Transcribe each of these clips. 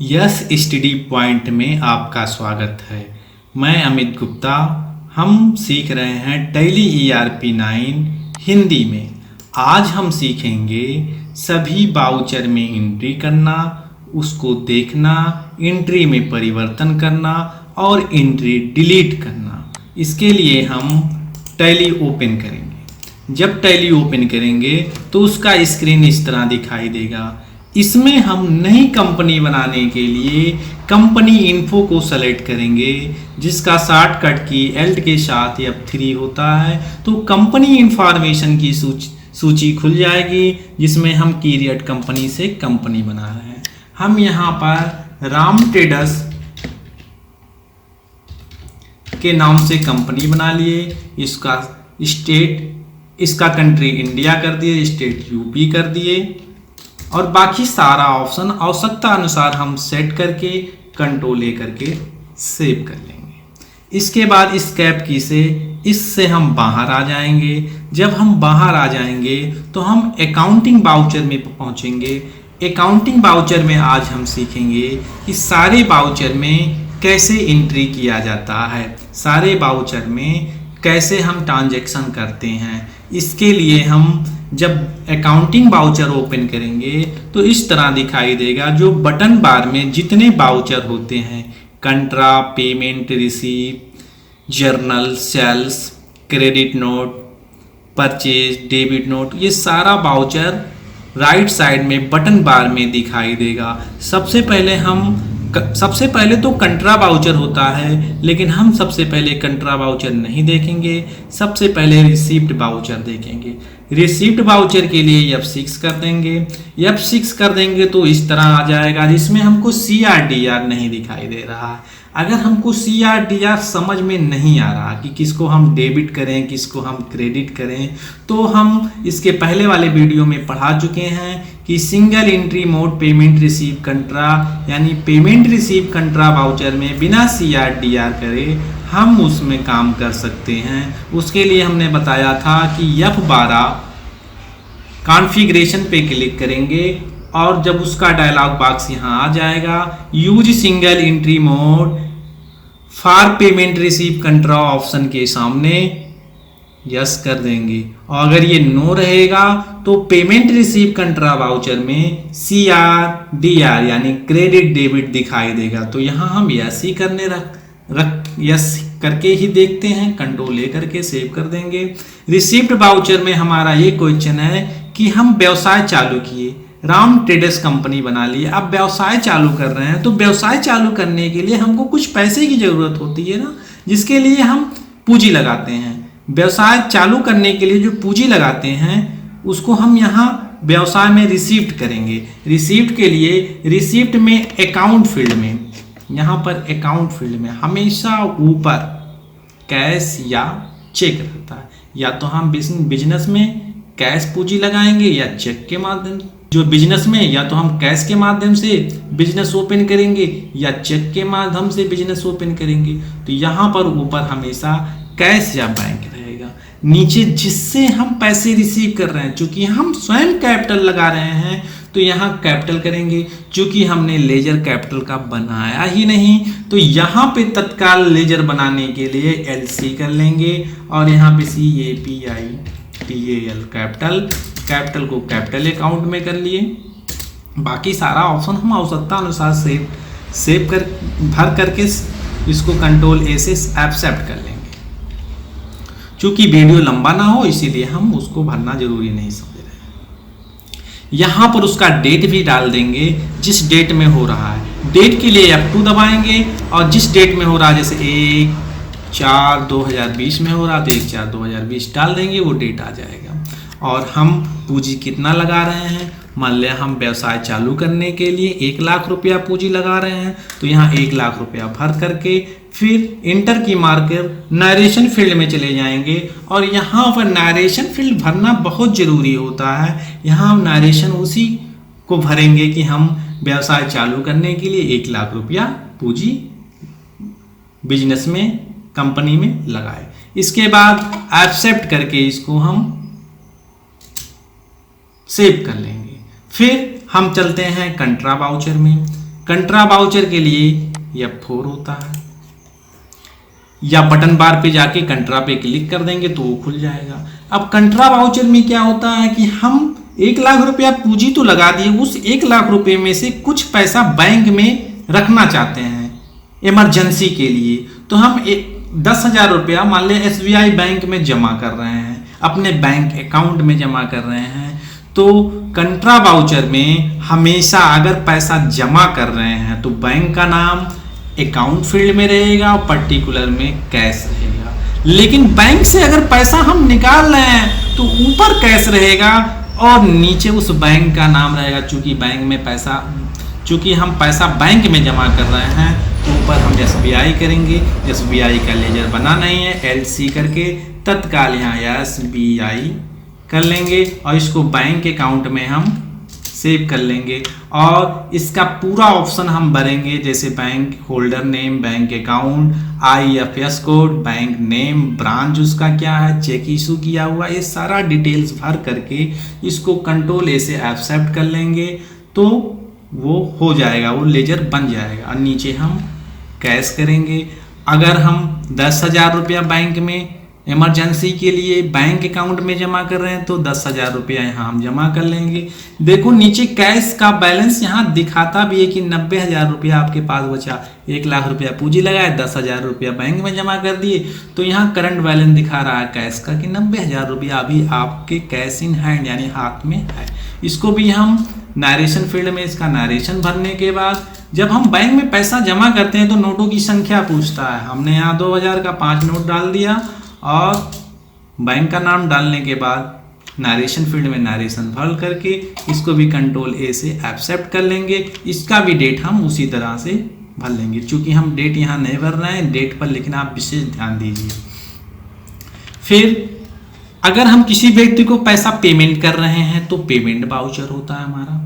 Yes study point में आपका स्वागत है। मैं अमित गुप्ता। हम सीख रहे हैं टैली ERP 9 हिंदी में। आज हम सीखेंगे सभी बाउचर में एंट्री करना, उसको देखना, एंट्री में परिवर्तन करना और एंट्री डिलीट करना। इसके लिए हम टैली ओपन करेंगे। जब टैली ओपन करेंगे तो उसका स्क्रीन इस तरह दिखाई देगा। इसमें हम नई कंपनी बनाने के लिए कंपनी इन्फो को सेलेक्ट करेंगे, जिसका शॉर्टकट की एल्ट के साथ F3 होता है। तो कंपनी इंफॉर्मेशन की सूची खुल जाएगी, जिसमें हम कीरियट कंपनी से कंपनी बना रहे हैं। हम यहाँ पर राम ट्रेडर्स के नाम से कंपनी बना लिए। इसका स्टेट, इसका कंट्री इंडिया कर दिए, स्टेट यूपी कर दिए और बाकी सारा ऑप्शन आवश्यकता अनुसार हम सेट करके कंट्रोल A करके सेव कर लेंगे। इसके बाद इस कैप की से इससे हम बाहर आ जाएंगे। जब हम बाहर आ जाएंगे तो हम अकाउंटिंग बाउचर में पहुंचेंगे। अकाउंटिंग बाउचर में आज हम सीखेंगे कि सारे बाउचर में कैसे एंट्री किया जाता है, सारे बाउचर में कैसे हम ट्रांजैक्शन करते हैं। इसके लिए हम जब अकाउंटिंग बाउचर ओपन करेंगे तो इस तरह दिखाई देगा। जो बटन बार में जितने बाउचर होते हैं, contra, payment receive, journal, sales, credit note, purchase, debit note, ये सारा बाउचर राइट साइड में बटन बार में दिखाई देगा। सबसे पहले तो कंट्रा बाउचर होता है, लेकिन हम सबसे पहले कंट्रा बाउचर नहीं देखेंगे। सबसे पहले रिसीप्ट बाउचर देखेंगे। रिसीप्ट बाउचर के लिए F6 कर देंगे। F6 कर देंगे तो इस तरह आ जाएगा, जिसमें हमको CRDR नहीं दिखाई दे रहा। अगर हमको CRDR समझ में नहीं आ रहा कि किसको हम डेबिट करें, किसको हम क्रेडिट करें, तो हम इसके पहले वाले वीडियो में पढ़ा चुके हैं कि single entry mode payment receive contra, यानी पेमेंट रिसीव कंट्रा बाउचर में बिना CRDR करे हम उसमें काम कर सकते हैं। उसके लिए हमने बताया था कि F12 कॉन्फ़िगरेशन पे क्लिक करेंगे और जब उसका डायलॉग बॉक्स यहाँ आ जाएगा, use single entry mode for payment receive कंट्रा option के सामने यस कर देंगे। और अगर ये नो रहेगा तो पेमेंट रिसीव कंट्रा वाउचर में CRDR यानी क्रेडिट डेबिट दिखाई देगा। तो यहाँ हम यस ही करने यस करके ही देखते हैं, कंट्रोल A करके सेव कर देंगे। रिसीप्ट वाउचर में हमारा ये क्वेश्चन है कि हम व्यवसाय चालू किए, राम ट्रेडर्स कंपनी बना लिए, अब व्यवसाय चालू कर रहे हैं। तो व्यवसाय चालू करने के लिए हमको कुछ पैसे की जरूरत होती है ना, जिसके लिए हम पूंजी लगाते हैं। व्यवसाय चालू करने के लिए जो पूंजी लगाते हैं उसको हम यहाँ व्यवसाय में रिसीप्ट करेंगे। रिसीप्ट के लिए रिसीप्ट में अकाउंट फील्ड में, यहाँ पर अकाउंट फील्ड में हमेशा ऊपर कैश या चेक रहता है। या तो हम बिजनेस में कैश पूंजी लगाएंगे या चेक के माध्यम, जो बिजनेस में या तो हम कैश के माध्यम से बिजनेस ओपन करेंगे या चेक के माध्यम से बिजनेस ओपन करेंगे। तो यहाँ पर ऊपर हमेशा कैश या बैंक रहेगा। नीचे जिससे हम पैसे रिसीव कर रहे हैं, चूंकि हम स्वयं कैपिटल लगा रहे हैं तो यहाँ कैपिटल करेंगे। चूंकि हमने लेजर कैपिटल का बनाया ही नहीं, तो यहाँ पे तत्काल लेजर बनाने के लिए LC कर लेंगे और यहाँ पे CAPITAL कैपिटल को कैपिटल अकाउंट में कर लिए। बाकी सारा ऑप्शन हम आवश्यकता अनुसार सेव कर भर करके इसको कंट्रोल A से एक्सेप्ट कर लेंगे। चूंकि वीडियो लंबा ना हो इसीलिए हम उसको भरना जरूरी नहीं समझ रहे हैं। यहाँ पर उसका डेट भी डाल देंगे, जिस डेट में हो रहा है। डेट के लिए F2 दबाएंगे और जिस डेट में हो रहा है, जैसे 1/4/2020 में हो रहा है तो 1/4/2020 डाल देंगे, वो डेट आ जाएगा। और हम पूंजी कितना लगा रहे हैं, मान लिया हम व्यवसाय चालू करने के लिए 1 लाख रुपया पूंजी लगा रहे हैं, तो यहाँ 1 लाख रुपया भर करके फिर इंटर की मार्कर नरेशन फील्ड में चले जाएंगे। और यहाँ पर नरेशन फील्ड भरना बहुत ज़रूरी होता है। यहाँ हम नरेशन उसी को भरेंगे कि हम व्यवसाय चालू करने के लिए 1 लाख रुपया पूंजी बिजनेस में, कंपनी में लगाए। इसके बाद एक्सेप्ट करके इसको हम सेव कर लेंगे। फिर हम चलते हैं कंट्रा वाउचर में। कंट्रा वाउचर के लिए F4 होता है, या बटन बार पे जाके कंट्रा पे क्लिक कर देंगे तो वो खुल जाएगा। अब कंट्रा वाउचर में क्या होता है कि हम 1 लाख रुपया पूंजी तो लगा दिए, उस 1 लाख रुपए में से कुछ पैसा बैंक में रखना चाहते हैं इमरजेंसी के लिए, तो हम 10,000 रुपया मान लें SBI बैंक में जमा कर रहे हैं, अपने बैंक अकाउंट में जमा कर रहे हैं। तो कंट्रा वाउचर में हमेशा अगर पैसा जमा कर रहे हैं तो बैंक का नाम अकाउंट फील्ड में रहेगा और पर्टिकुलर में कैश रहेगा, लेकिन बैंक से अगर पैसा हम निकाल रहे हैं तो ऊपर कैश रहेगा और नीचे उस बैंक का नाम रहेगा। चूंकि हम पैसा बैंक में जमा कर रहे हैं तो ऊपर हम SBI करेंगे, SBI का लेजर बना नहीं है, LC करके तत्काल यहाँ SBI कर लेंगे और इसको बैंक अकाउंट में हम सेव कर लेंगे और इसका पूरा ऑप्शन हम भरेंगे, जैसे bank holder name, bank account, IFS code, bank name, branch उसका क्या है, चेक इशू किया हुआ, ये सारा डिटेल्स भर करके इसको कंट्रोल A से एक्सेप्ट कर लेंगे तो वो हो जाएगा, वो लेजर बन जाएगा। और नीचे हम कैश करेंगे। अगर हम 10,000 रुपया बैंक में इमरजेंसी के लिए बैंक अकाउंट में जमा कर रहे हैं तो 10,000 रुपया यहाँ हम जमा कर लेंगे। देखो नीचे कैश का बैलेंस यहाँ दिखाता भी है कि 90,000 रुपया आपके पास बचा, 1 लाख रुपया पूंजी लगाए, 10,000 रुपया बैंक में जमा कर दिए, तो यहाँ करंट बैलेंस दिखा रहा है कैश का कि 90,000 रुपया अभी आपके कैश इन हैंड यानी हाथ में है। इसको भी हम नरेशन फील्ड में इसका नरेशन भरने के बाद जब हम बैंक में पैसा जमा करते हैं तो नोटों की संख्या पूछता है। हमने यहाँ 2000 का 5 नोट डाल दिया और बैंक का नाम डालने के बाद नरेशन फील्ड में नरेशन भर करके इसको भी कंट्रोल A से एक्सेप्ट कर लेंगे। इसका भी डेट हम उसी तरह से भर लेंगे, चूंकि हम डेट यहाँ नहीं भर रहे हैं, डेट पर लिखना आप विशेष ध्यान दीजिए। फिर अगर हम किसी व्यक्ति को पैसा पेमेंट कर रहे हैं तो पेमेंट वाउचर होता है हमारा।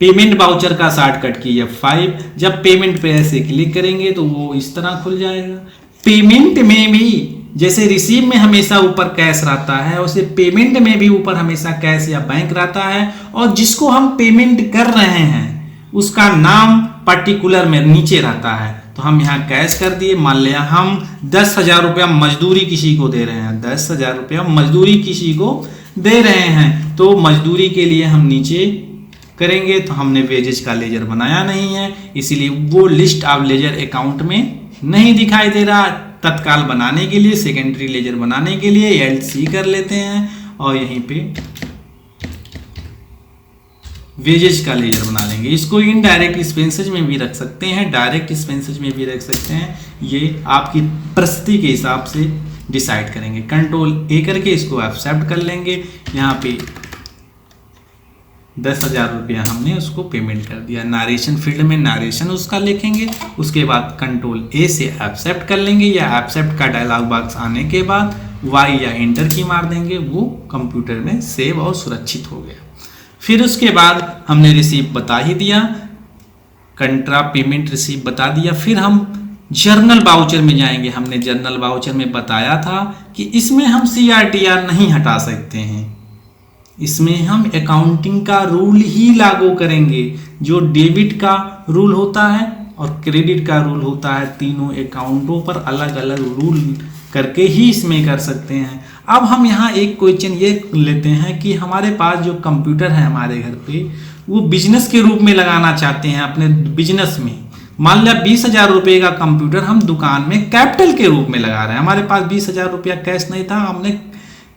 पेमेंट वाउचर का शॉर्टकट की F5। जब पेमेंट पे ऐसे क्लिक करेंगे तो वो इस तरह खुल जाएगा। पेमेंट में भी जैसे रिसीव में हमेशा ऊपर कैश रहता है, वैसे पेमेंट में भी ऊपर हमेशा कैश या बैंक रहता है और जिसको हम पेमेंट कर रहे हैं उसका नाम पर्टिकुलर में नीचे रहता है। तो हम यहाँ कैश कर दिए, मान लिया हम 10,000 रुपया मजदूरी किसी को दे रहे हैं, 10,000 रुपया मजदूरी किसी को दे रहे हैं, तो मजदूरी के लिए हम नीचे करेंगे। तो हमने वेजेज का लेजर बनाया नहीं है, इसीलिए वो लिस्ट ऑफ लेजर अकाउंट में नहीं दिखाई दे रहा। तत्काल बनाने के लिए, सेकेंडरी लेजर बनाने के लिए LC कर लेते हैं और यहीं पे वेजेज का लेजर बना लेंगे। इसको इनडायरेक्ट एक्सपेंसेज में भी रख सकते हैं, डायरेक्ट एक्सपेंसेज में भी रख सकते हैं, ये आपकी परिस्थिति के हिसाब से डिसाइड करेंगे। कंट्रोल A करके इसको एक्सेप्ट कर लेंगे। यहाँ पे 10,000 रुपया हमने उसको पेमेंट कर दिया। नरेशन फील्ड में नरेशन उसका लिखेंगे, उसके बाद कंट्रोल A से एक्सेप्ट कर लेंगे या एक्सेप्ट का डायलॉग बॉक्स आने के बाद Y या एंटर की मार देंगे, वो कंप्यूटर में सेव और सुरक्षित हो गया। फिर उसके बाद हमने रिसीव बता ही दिया, कंट्रा पेमेंट रिसीव बता दिया। फिर हम जर्नल वाउचर में जाएंगे। हमने जर्नल वाउचर में बताया था कि इसमें हम CRTR नहीं हटा सकते हैं, इसमें हम अकाउंटिंग का रूल ही लागू करेंगे। जो डेबिट का रूल होता है और क्रेडिट का रूल होता है, तीनों अकाउंटों पर अलग अलग रूल करके ही इसमें कर सकते हैं। अब हम यहाँ एक क्वेश्चन ये लेते हैं कि हमारे पास जो कंप्यूटर है हमारे घर पे, वो बिजनेस के रूप में लगाना चाहते हैं अपने बिजनेस में। मान लिया 20,000 रुपये का कंप्यूटर हम दुकान में कैपिटल के रूप में लगा रहे हैं। हमारे पास 20,000 रुपया कैश नहीं था, हमने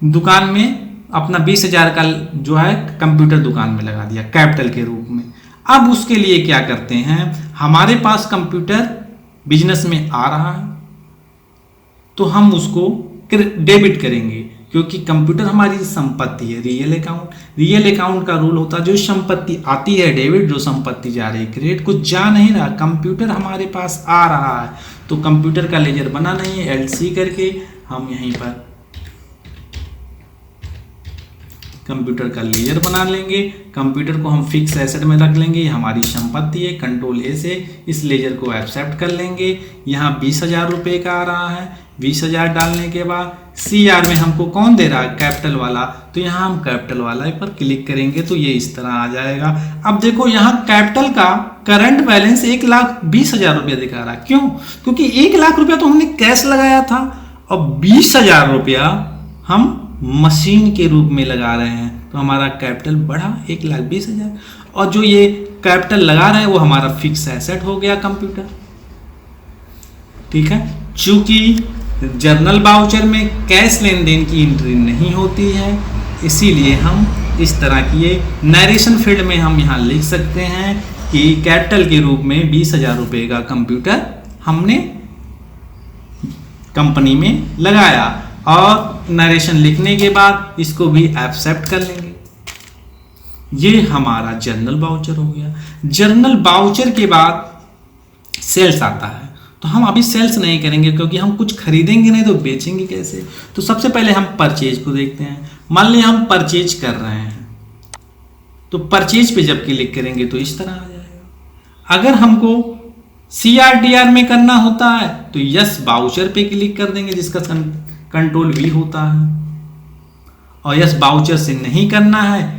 दुकान में अपना 20,000 का जो है कंप्यूटर दुकान में लगा दिया कैपिटल के रूप में। अब उसके लिए क्या करते हैं, हमारे पास कंप्यूटर बिजनेस में आ रहा है तो हम उसको डेबिट करेंगे, क्योंकि कंप्यूटर हमारी संपत्ति है। रियल अकाउंट का रूल होता है जो संपत्ति आती है डेबिट, जो संपत्ति जा रही है क्रेडिट। कुछ जा नहीं रहा, कंप्यूटर हमारे पास आ रहा है तो कंप्यूटर का लेजर बना नहीं है। LC करके हम यहीं पर कंप्यूटर का लेजर बना लेंगे। कंप्यूटर को हम फिक्स एसेट में रख लेंगे, ये हमारी संपत्ति है। कंट्रोल ए से इस लेजर को एक्सेप्ट कर लेंगे। यहाँ 20,000 रुपये का आ रहा है। 20,000 डालने के बाद CR में हमको कौन दे रहा है, कैपिटल वाला, तो यहाँ हम कैपिटल वाला पर क्लिक करेंगे तो ये इस तरह आ जाएगा। अब देखो यहाँ कैपिटल का करंट बैलेंस 1,20,000 रुपया दिखा रहा है। क्यों? क्योंकि 1,00,000 रुपया तो हमने कैश लगाया था और 20,000 रुपया हम मशीन के रूप में लगा रहे हैं, तो हमारा कैपिटल बढ़ा 1,20,000। और जो ये कैपिटल लगा रहे हैं वो हमारा फिक्स एसेट हो गया कंप्यूटर। ठीक है, चूंकि जर्नल बाउचर में कैश लेन देन की एंट्री नहीं होती है, इसीलिए हम इस तरह की ये नरेशन फील्ड में हम यहाँ लिख सकते हैं कि कैपिटल के रूप में 20,000 रुपये का कंप्यूटर हमने कंपनी में लगाया। और नरेशन लिखने के बाद इसको भी एक्सेप्ट कर लेंगे। ये हमारा जर्नल बाउचर हो गया। जर्नल बाउचर के बाद सेल्स आता है, तो हम अभी सेल्स नहीं करेंगे क्योंकि हम कुछ खरीदेंगे नहीं तो बेचेंगे कैसे। तो सबसे पहले हम परचेज को देखते हैं। मान लिया हम परचेज कर रहे हैं, तो परचेज पे जब क्लिक करेंगे तो इस तरह आ जाएगा। अगर हमको CRDR में करना होता है तो यस बाउचर पे क्लिक कर देंगे, जिसका कंट्रोल V होता है। और यस बाउचर से नहीं करना है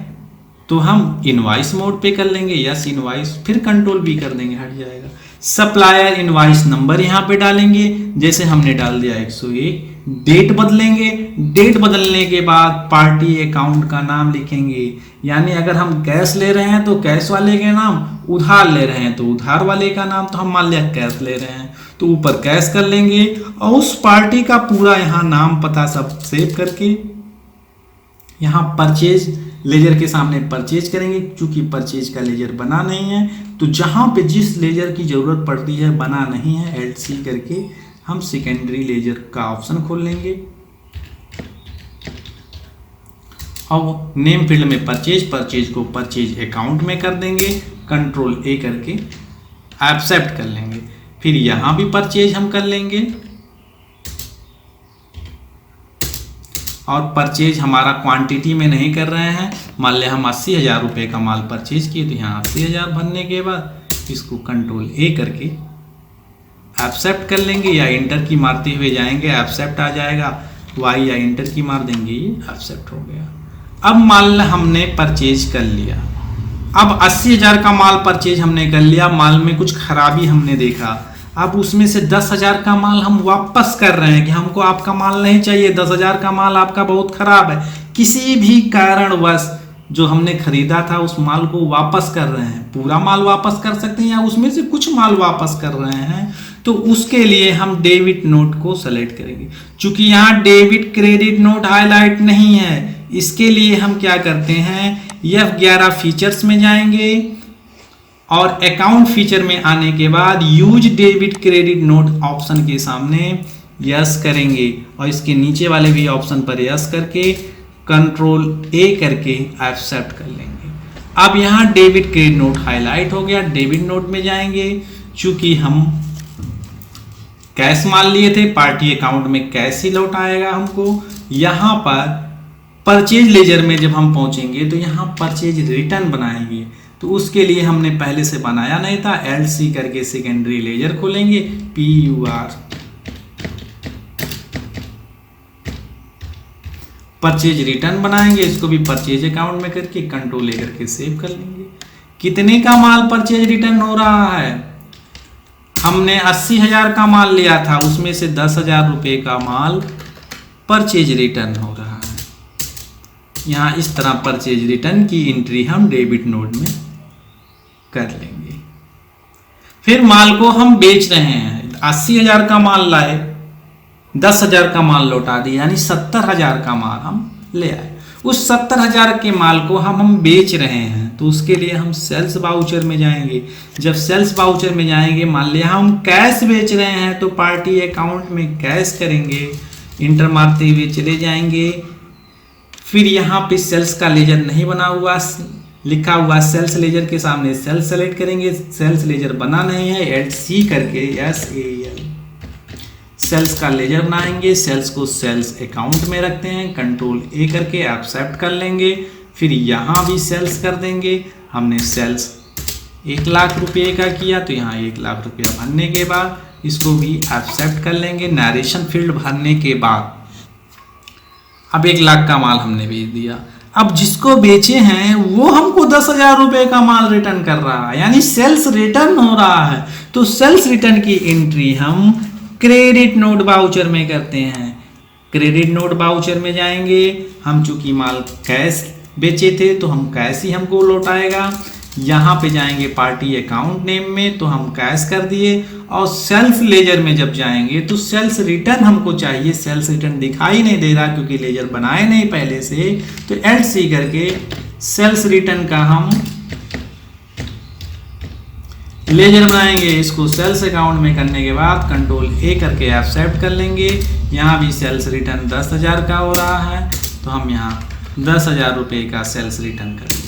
तो हम इनवाइस मोड पे कर लेंगे, यस इनवाइस, फिर कंट्रोल V कर देंगे, हट जाएगा। सप्लायर इनवाइस नंबर यहाँ पे डालेंगे, जैसे हमने डाल दिया 101। डेट बदलेंगे, डेट बदलने के बाद पार्टी अकाउंट का नाम लिखेंगे, यानी अगर हम कैश ले रहे हैं तो कैश वाले के नाम, उधार ले रहे हैं तो उधार वाले का नाम। तो हम मान लिया कैश ले रहे हैं तो ऊपर कैश कर लेंगे और उस पार्टी का पूरा यहाँ नाम पता सब सेव करके यहाँ परचेज लेजर के सामने परचेज करेंगे। चूंकि परचेज का लेजर बना नहीं है तो जहाँ पे जिस लेजर की जरूरत पड़ती है बना नहीं है, LC करके हम सेकेंडरी लेजर का ऑप्शन खोल लेंगे। अब नेम फील्ड में परचेज को परचेज अकाउंट में कर देंगे, कंट्रोल A करके एक्सेप्ट कर लेंगे। फिर यहां भी परचेज हम कर लेंगे और परचेज हमारा क्वांटिटी में नहीं कर रहे हैं। मान लिया हम 80,000 रुपये का माल परचेज किए तो यहाँ 80,000 भरने के बाद इसको कंट्रोल A करके एक्सेप्ट कर लेंगे या इंटर की मारते हुए जाएंगे, एक्सेप्ट आ जाएगा। Y या इंटर की मार देंगे, ये एक्सेप्ट हो गया। अब माल हमने परचेज कर लिया। अब 80,000 का माल परचेज हमने कर लिया, माल में कुछ खराबी हमने देखा। अब उसमें से 10,000 का माल हम वापस कर रहे हैं कि हमको आपका माल नहीं चाहिए, 10,000 का माल आपका बहुत खराब है। किसी भी कारणवश जो हमने खरीदा था उस माल को वापस कर रहे हैं। पूरा माल वापस कर सकते हैं या उसमें से कुछ माल वापस कर रहे हैं, तो उसके लिए हम डेबिट नोट को सेलेक्ट करेंगे। चूंकि यहाँ डेबिट क्रेडिट नोट हाईलाइट नहीं है, इसके लिए हम क्या करते हैं, F11 फीचर्स में जाएंगे और अकाउंट फीचर में आने के बाद use debit credit note option के सामने यस करेंगे और इसके नीचे वाले भी ऑप्शन पर यस करके कंट्रोल A करके एक्सेप्ट कर लेंगे। अब यहाँ डेबिट क्रेडिट नोट हाईलाइट हो गया। डेबिट नोट में जाएंगे, चूंकि हम कैश माल लिए थे, पार्टी अकाउंट में कैश ही लौट आएगा हमको। यहाँ पर परचेज लेजर में जब हम पहुंचेंगे तो यहाँ परचेज रिटर्न बनाएंगे, तो उसके लिए हमने पहले से बनाया नहीं था। LC करके सेकेंडरी लेजर खोलेंगे, PUR परचेज रिटर्न बनाएंगे, इसको भी परचेज अकाउंट में करके कंट्रोल A करके सेव कर लेंगे। कितने का माल परचेज रिटर्न हो रहा है, हमने 80,000 का माल लिया था, उसमें से 10,000 रुपये का माल परचेज रिटर्न हो रहा है। यहाँ इस तरह परचेज रिटर्न की एंट्री हम डेबिट नोट में कर लेंगे। फिर माल को हम बेच रहे हैं, 80,000 का माल लाए, 10,000 का माल लौटा दिए, यानी 70,000 का माल हम ले आए। उस 70,000 के माल को हम बेच रहे हैं, तो उसके लिए हम सेल्स बाउचर में जाएंगे। जब सेल्स बाउचर में जाएंगे, मान लिया हम कैश बेच रहे हैं तो पार्टी अकाउंट में कैश करेंगे, इंटर मारते हुए चले जाएंगे। फिर यहाँ पे सेल्स का लेजर नहीं बना हुआ, लिखा हुआ सेल्स लेजर के सामने सेल्स सेलेक्ट करेंगे। सेल्स लेजर बना नहीं है, LC करके SAL सेल्स का लेजर बनाएंगे। सेल्स को सेल्स अकाउंट में रखते हैं, कंट्रोल A करके एक्सेप्ट कर लेंगे। फिर यहाँ भी सेल्स कर देंगे। हमने सेल्स 1 लाख रुपये का किया तो यहाँ 1 लाख रुपया भरने के बाद इसको भी एक्सेप्ट कर लेंगे। नरेशन फील्ड भरने के बाद अब 1 लाख का माल हमने बेच दिया। अब जिसको बेचे हैं वो हमको 10,000 रुपये का माल रिटर्न कर रहा है, यानी सेल्स रिटर्न हो रहा है। तो सेल्स रिटर्न की एंट्री हम क्रेडिट नोट वाउचर में करते हैं। क्रेडिट नोट वाउचर में जाएंगे, हम चूंकि माल कैश बेचे थे तो हम कैश ही हमको लौटाएगा। यहाँ पे जाएंगे पार्टी अकाउंट नेम में तो हम कैश कर दिए, और सेल्फ लेजर में जब जाएंगे तो सेल्स रिटर्न हमको चाहिए। सेल्स रिटर्न दिखाई नहीं दे रहा क्योंकि लेजर बनाए नहीं पहले से, तो एल्ट सी करके सेल्स रिटर्न का हम लेजर बनाएंगे। इसको सेल्स अकाउंट में करने के बाद कंट्रोल ए करके एक्सेप्ट कर लेंगे। यहाँ भी सेल्स रिटर्न 10,000 का हो रहा है तो हम यहाँ 10,000 रुपये का सेल्स रिटर्न करेंगे।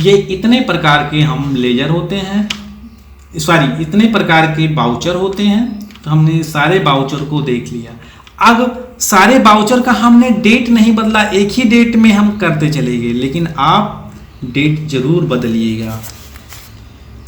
ये इतने प्रकार के हम लेजर होते हैं, सॉरी इतने प्रकार के बाउचर होते हैं। तो हमने सारे बाउचर को देख लिया। अब सारे बाउचर का हमने डेट नहीं बदला, एक ही डेट में हम करते चले गए, लेकिन आप डेट जरूर बदलिएगा।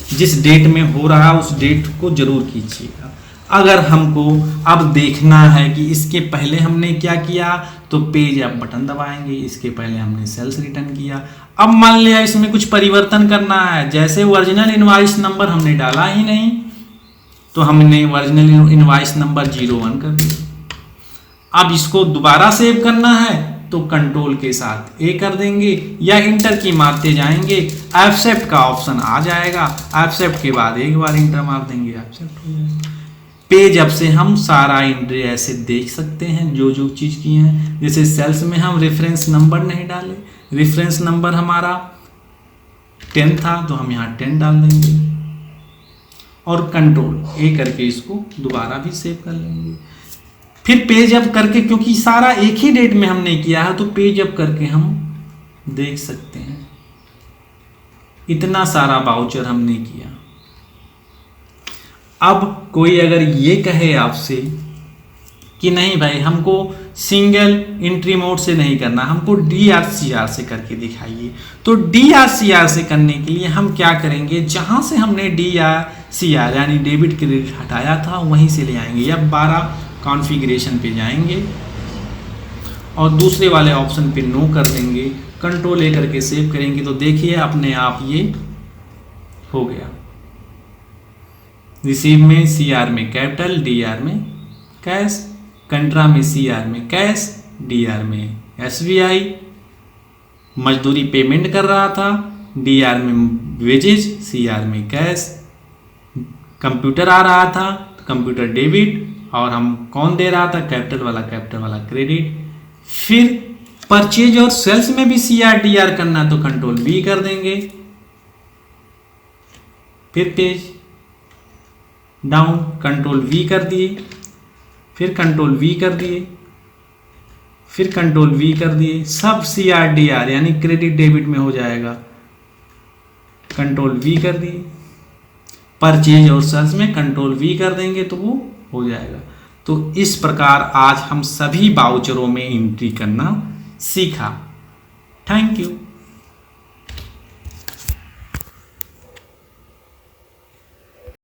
जिस डेट में हो रहा उस डेट को जरूर कीजिएगा। अगर हमको अब देखना है कि इसके पहले हमने क्या किया तो पेज अप बटन दबाएंगे। इसके पहले हमने सेल्स रिटर्न किया। अब मान लिया इसमें कुछ परिवर्तन करना है, जैसे ओरिजिनल इनवॉइस नंबर हमने डाला ही नहीं तो हमने ओरिजिनल इनवॉइस नंबर 01 कर दिया। अब इसको दोबारा सेव करना है तो कंट्रोल के साथ ए कर देंगे या इंटर की मारते जाएंगे, एक्सेप्ट का ऑप्शन आ जाएगा। एक्सेप्ट के बाद एक बार इंटर मार देंगे, एक्सेप्ट हो जाएगा। पेज अब से हम सारा एंट्री ऐसे देख सकते हैं जो जो चीज़ की हैं। जैसे सेल्स में हम रेफरेंस नंबर नहीं डाले, रेफरेंस नंबर हमारा 10 था तो हम यहाँ 10 डाल देंगे और कंट्रोल ए करके इसको दोबारा भी सेव कर लेंगे। फिर पेज अप करके, क्योंकि सारा एक ही डेट में हमने किया है तो पेज अप करके हम देख सकते हैं इतना सारा वाउचर हमने किया। अब कोई अगर ये कहे आपसे कि नहीं भाई हमको सिंगल एंट्री मोड से नहीं करना, हमको DRCR से करके दिखाइए, तो DRCR से करने के लिए हम क्या करेंगे, जहां से हमने DRCR यानी डेबिट क्रेडिट हटाया था वहीं से ले आएंगे। अब 12 कॉन्फ़िगरेशन पे जाएंगे और दूसरे वाले ऑप्शन पे नो कर देंगे, कंट्रोल ए करके सेव करेंगे तो देखिए अपने आप ये हो गया। रिसीव में CR में कैपिटल, DR में कैश, कंट्रा में CR में कैश, DR में SBI, मजदूरी पेमेंट कर रहा था, DR में वेजेज, CR में कैश, कंप्यूटर आ रहा था कंप्यूटर डेबिट, और हम कौन दे रहा था, कैपिटल वाला क्रेडिट। फिर परचेज और सेल्स में भी CR DR करना तो कंट्रोल V कर देंगे। फिर पेज डाउन कंट्रोल V कर दिए, फिर कंट्रोल V कर दिए, फिर कंट्रोल V कर दिए, सब CR DR यानी क्रेडिट डेबिट में हो जाएगा। कंट्रोल V कर दिए, परचेज और सेल्स में कंट्रोल V कर देंगे तो वो हो जाएगा। तो इस प्रकार आज हम सभी वाउचरों में एंट्री करना सीखा। Thank you.